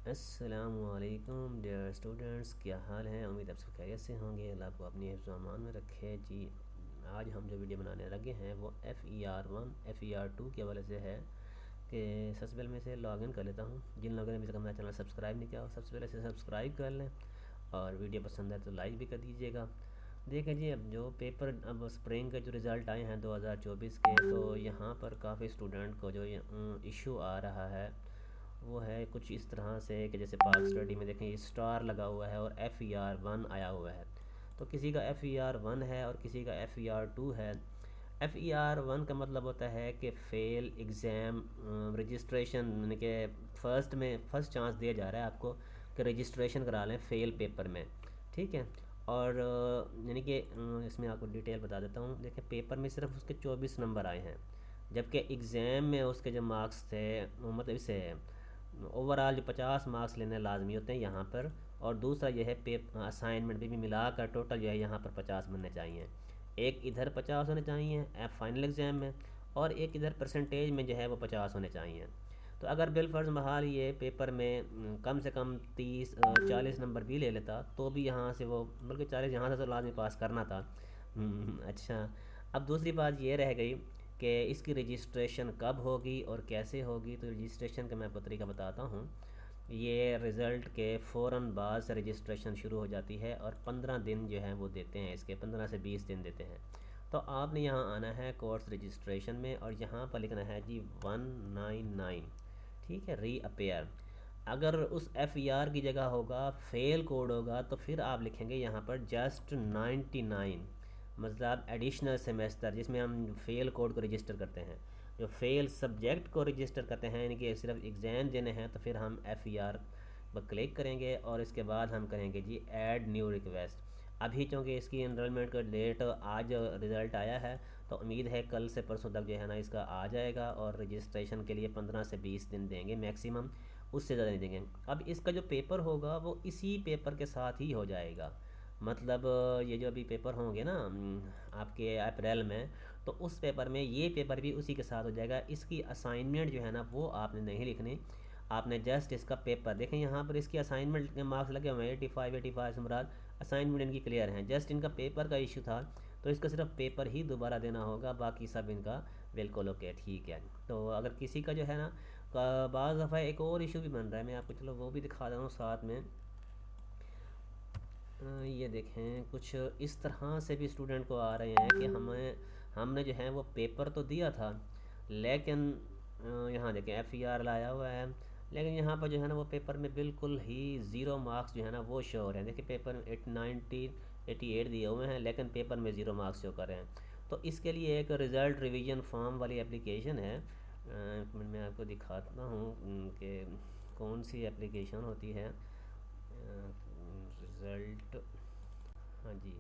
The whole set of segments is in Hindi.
अस्सलामुअलैकुम डियर स्टूडेंट्स, क्या हाल है। उम्मीद आप सब खैरियत से होंगे। अल्लाह को अपनी हिफ्ज़ व अमान में रखे जी। आज हम जो वीडियो बनाने लगे हैं वो FER1 FER2 के हवाले से है कि सबसे पहले मैं इसे लॉगिन कर लेता हूँ। जिन लोगों ने अभी तक हमारा चैनल सब्सक्राइब नहीं किया हो सबसे पहले इसे सब्सक्राइब कर लें और वीडियो पसंद है तो लाइक भी कर दीजिएगा। देखें जी, अब जो पेपर अब स्प्रिंग के जो रिज़ल्ट आए हैं 2024 के, तो यहाँ पर काफ़ी स्टूडेंट को जो इशू आ रहा है वो है कुछ इस तरह से कि जैसे पाक स्टडी में देखें ये स्टार लगा हुआ है और FER1 आया हुआ है। तो किसी का FER1 है और किसी का FER2 है। FER1 का मतलब होता है कि फ़ेल एग्ज़ाम रजिस्ट्रेशन, यानी कि फ़र्स्ट चांस दिया जा रहा है आपको कि रजिस्ट्रेशन करा लें फ़ेल पेपर में। ठीक है। और यानी कि इसमें आपको डिटेल बता देता हूँ। देखिए, पेपर में सिर्फ उसके 24 नंबर आए हैं, जबकि एग्ज़ाम में उसके जो मार्क्स थे मतलब इसे ओवरऑल जो 50 मार्क्स लेने लाजमी होते हैं यहाँ पर। और दूसरा यह है असाइनमेंट भी मिलाकर टोटल जो है यहाँ पर 50 बनने चाहिए। एक इधर 50 होने चाहिए फाइनल एग्ज़ाम में, और एक इधर परसेंटेज में जो है वो 50 होने चाहिए। तो अगर बिलफर्ज महाल ये पेपर में कम से कम 40 नंबर भी ले लेता तो भी यहाँ से वो, बल्कि 40 यहाँ से तो लाजमी पास करना था। अच्छा। अब दूसरी बात ये रह गई कि इसकी रजिस्ट्रेशन कब होगी और कैसे होगी। तो रजिस्ट्रेशन का मैं आपको तरीका बताता हूँ। ये रिज़ल्ट के फ़ौर बाद से रजिस्ट्रेशन शुरू हो जाती है और 15 दिन जो है वो देते हैं, इसके 15 से 20 दिन देते हैं। तो आपने यहाँ आना है कोर्स रजिस्ट्रेशन में और यहाँ पर लिखना है जी 199। ठीक है, रीअपेयर। अगर उस FER की जगह होगा फेल कोड होगा तो फिर आप लिखेंगे यहाँ पर जस्ट 99, मतलब एडिशनल सेमेस्टर, जिसमें हम फेल कोड को रजिस्टर करते हैं, जो फेल सब्जेक्ट को रजिस्टर करते हैं, यानी कि सिर्फ एग्ज़ाम देने हैं। तो फिर हम FER पर क्लिक करेंगे और इसके बाद हम करेंगे जी ऐड न्यू रिक्वेस्ट। अभी चूँकि इसकी इनरोलमेंट का डेट आज रिज़ल्ट आया है, तो उम्मीद है कल से परसों तक जो है ना इसका आ जाएगा। और रजिस्ट्रेशन के लिए 15 से 20 दिन देंगे मैक्सिमम, उससे ज़्यादा नहीं देंगे। अब इसका जो पेपर होगा वो इसी पेपर के साथ ही हो जाएगा। मतलब ये जो अभी पेपर होंगे ना आपके अप्रैल में, तो उस पेपर में ये पेपर भी उसी के साथ हो जाएगा। इसकी असाइनमेंट जो है ना वो आपने नहीं लिखनी, आपने जस्ट इसका पेपर देखें। यहाँ पर इसकी असाइनमेंट के मार्क्स लगे हुए हैं 85 से मुराद असाइनमेंट इनकी क्लियर हैं। जस्ट इनका पेपर का इशू था, तो इसका सिर्फ पेपर ही दोबारा देना होगा, बाकी सब इनका बिल्कुल ओके ठीक है। तो अगर किसी का जो है ना बाज़ दफ़ा एक और इशू भी बन रहा है, मैं आपको चलो वो भी दिखा रहा हूँ साथ में। ये देखें, कुछ इस तरह से भी स्टूडेंट को आ रहे हैं कि हमने जो है वो पेपर तो दिया था, लेकिन यहाँ देखें FER लाया हुआ है, लेकिन यहाँ पर जो है ना वो पेपर में बिल्कुल ही ज़ीरो मार्क्स जो है ना वो शो हो रहे हैं। देखिए, पेपर में 88 दिए हुए हैं, लेकिन पेपर में ज़ीरो मार्क्स शो कर रहे हैं। तो इसके लिए एक रिज़ल्ट रिवीजन फॉर्म वाली एप्लीकेशन है। एक मिनट मैं आपको दिखाता हूँ कि कौन सी एप्लीकेशन होती है। रिज़ल्ट, हाँ जी,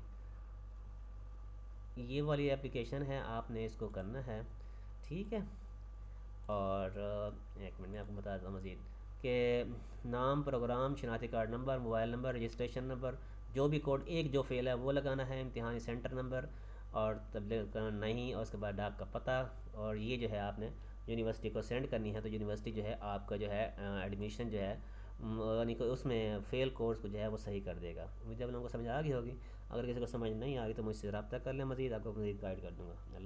ये वाली एप्लीकेशन है, आपने इसको करना है। ठीक है। और एक मिनट में आपको बता देता हूँ मज़ीद कि नाम, प्रोग्राम, शनाख्ती card number, mobile number, registration number, जो भी कोड, एक जो फेल है वो लगाना है, इम्तिहानी सेंटर नंबर और तबलीग करना नहीं, और उसके बाद डाक का पता। और ये जो है आपने यूनिवर्सिटी को सेंड करनी है। तो यूनिवर्सिटी जो है आपका जो है एडमिशन जो है यानी कि उसमें फ़ेल कोर्स को जो है वो सही कर देगा। मुझे आप लोगों को समझ आ गई होगी। अगर किसी को समझ नहीं आ रही तो मुझसे रब्ता कर लें, मज़ीद आपको मज़ीद गाइड कर दूँगा। अल्लाह।